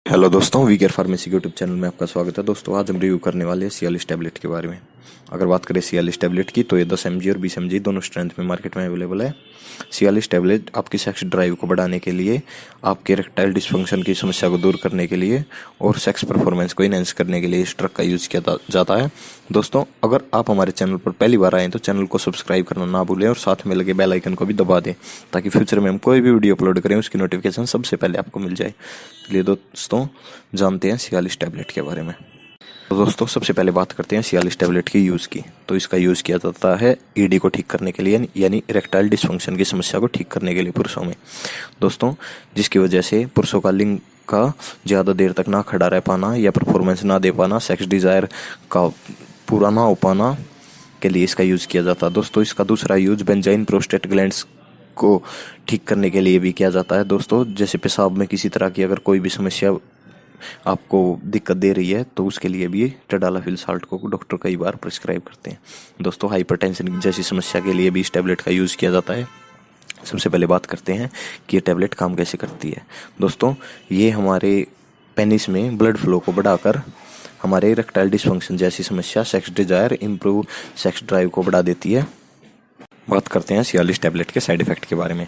Hello दोस्तों, we care pharmacy के YouTube channel में आपका स्वागत है। दोस्तों आज हम रिव्यू करने वाले हैं cialis टैबलेट के बारे में। अगर बात करें cialis टैबलेट की तो ये 10 mg और 20 mg दोनों स्ट्रेंथ में मार्केट में अवेलेबल है। cialis टैबलेट आपकी सेक्स ड्राइव को बढ़ाने के लिए, आपके इरेक्टाइल डिस्फंक्शन की समस्या को दूर करने के लिए और सेक्स परफॉर्मेंस को इनहेंस करने के लिए इस ड्रग का यूज़ किया जाता है। दोस्तों अगर आप हमारे चैनल पर पहली बार आएँ तो चैनल को सब्सक्राइब करना ना भूलें और साथ में लगे बेल आइकन को भी दबा दें ताकि फ्यूचर में हम कोई भी वीडियो अपलोड करें उसकी नोटिफिकेशन सबसे पहले आपको मिल जाए। चलिए दोस्तों जानते हैं cialis टैबलेट के बारे में। तो दोस्तों सबसे पहले बात करते हैं cialis टैबलेट की यूज़ की। तो इसका यूज़ किया जाता है ईडी को ठीक करने के लिए, यानी इरेक्टाइल डिस्फंक्शन की समस्या को ठीक करने के लिए पुरुषों में। दोस्तों जिसकी वजह से पुरुषों का लिंग का ज़्यादा देर तक ना खड़ा रह पाना या परफॉर्मेंस ना दे पाना, सेक्स डिज़ायर का पूरा ना हो पाना के लिए इसका यूज़ किया जाता है। दोस्तों इसका दूसरा यूज़ बेंजाइन प्रोस्टेट ग्लैंड्स को ठीक करने के लिए भी किया जाता है। दोस्तों जैसे पेशाब में किसी तरह की अगर कोई भी समस्या आपको दिक्कत दे रही है तो उसके लिए भी टडालाफिल साल्ट को डॉक्टर कई बार प्रिस्क्राइब करते हैं। दोस्तों हाइपरटेंशन जैसी समस्या के लिए भी इस टैबलेट का यूज़ किया जाता है। सबसे पहले बात करते हैं कि ये टैबलेट काम कैसे करती है। दोस्तों ये हमारे पेनिस में ब्लड फ्लो को बढ़ाकर हमारे इरेक्टाइल डिस्फंक्शन जैसी समस्या, sex Dzire, improve sex drive को बढ़ा देती है। बात करते हैं cialis टैबलेट के साइड इफ़ेक्ट के बारे में।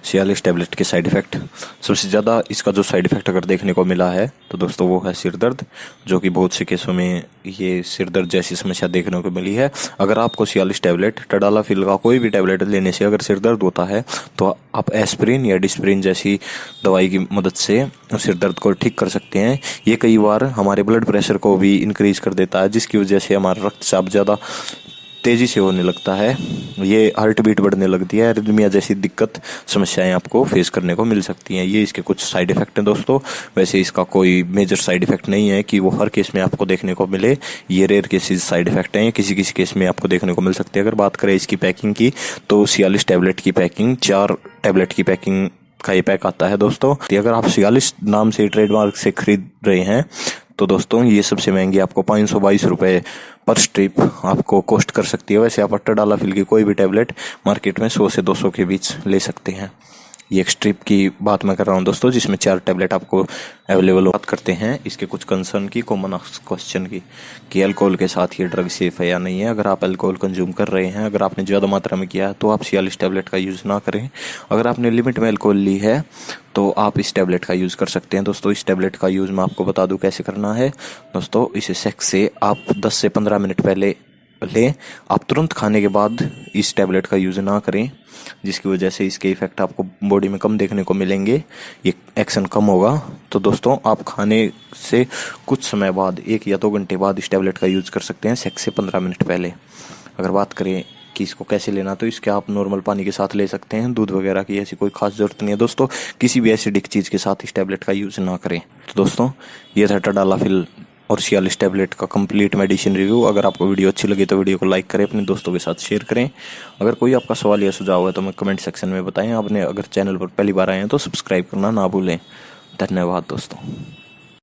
cialis टैबलेट के साइड इफ़ेक्ट, सबसे ज़्यादा इसका जो साइड इफ़ेक्ट अगर देखने को मिला है तो दोस्तों वो है सिर दर्द, जो कि बहुत से केसों में ये सिर दर्द जैसी समस्या देखने को मिली है। अगर आपको cialis टैबलेट, टडालाफिल का कोई भी टैबलेट लेने से अगर सिर दर्द होता है तो आप एस्प्रिन या डिस्प्रिन जैसी दवाई की मदद से सिर दर्द को ठीक कर सकते हैं। ये कई बार हमारे ब्लड प्रेशर को भी इंक्रीज कर देता है, जिसकी वजह से हमारा रक्तचाप ज़्यादा तेज़ी से होने लगता है, ये हार्ट बीट बढ़ने लगती है, एरिथमिया जैसी दिक्कत समस्याएं आपको फेस करने को मिल सकती हैं। ये इसके कुछ साइड इफ़ेक्ट हैं दोस्तों। वैसे इसका कोई मेजर साइड इफ़ेक्ट नहीं है कि वो हर केस में आपको देखने को मिले, ये रेयर केसेस साइड इफ़ेक्ट हैं, किसी किसी केस में आपको देखने को मिल सकते हैं। अगर बात करें इसकी पैकिंग की तो cialis टैबलेट की पैकिंग 4 टैबलेट की पैकिंग का ये पैक आता है। दोस्तों अगर आप cialis नाम से ट्रेडमार्क से खरीद रहे हैं तो दोस्तों ये सबसे महंगी आपको 522 रुपये पर स्ट्रिप आपको कॉस्ट कर सकती है। वैसे आप टडालाफिल की कोई भी टैबलेट मार्केट में 100 से 200 के बीच ले सकते हैं। ये एक स्ट्रिप की बात मैं कर रहा हूँ दोस्तों, जिसमें 4 टैबलेट आपको अवेलेबल। बात करते हैं इसके कुछ कंसर्न की, कॉमन क्वेश्चन की, कि अल्कोहल के साथ ये ड्रग सेफ है या नहीं है। अगर आप अल्कोहल कंज्यूम कर रहे हैं, अगर आपने ज़्यादा मात्रा में किया है तो आप cialis टैबलेट का यूज़ ना करें। अगर आपने लिमिट में अल्कोहल ली है तो आप इस टैबलेट का यूज़ कर सकते हैं। दोस्तों इस टैबलेट का यूज़ मैं आपको बता दूं कैसे करना है। दोस्तों इसे सेक्स से आप 10 से 15 मिनट पहले लें। आप तुरंत खाने के बाद इस टैबलेट का यूज़ ना करें, जिसकी वजह से इसके इफ़ेक्ट आपको बॉडी में कम देखने को मिलेंगे, ये एक्शन कम होगा। तो दोस्तों आप खाने से कुछ समय बाद, 1 या 2 घंटे बाद इस टैबलेट का यूज़ कर सकते हैं, सेक्स से 15 मिनट पहले। अगर बात करें कि इसको कैसे लेना तो इसके आप नॉर्मल पानी के साथ ले सकते हैं, दूध वगैरह की ऐसी कोई खास ज़रूरत नहीं है। दोस्तों किसी भी एसिडिक चीज़ के साथ इस टैबलेट का यूज़ ना करें। तो दोस्तों ये था टडालाफिल और cialis टैबलेट का कंप्लीट मेडिसिन रिव्यू। अगर आपको वीडियो अच्छी लगी तो वीडियो को लाइक करें, अपने दोस्तों के साथ शेयर करें। अगर कोई आपका सवाल या सुझाव है तो मैं कमेंट सेक्शन में बताएं। आपने अगर चैनल पर पहली बार आए हैं तो सब्सक्राइब करना ना भूलें। धन्यवाद दोस्तों।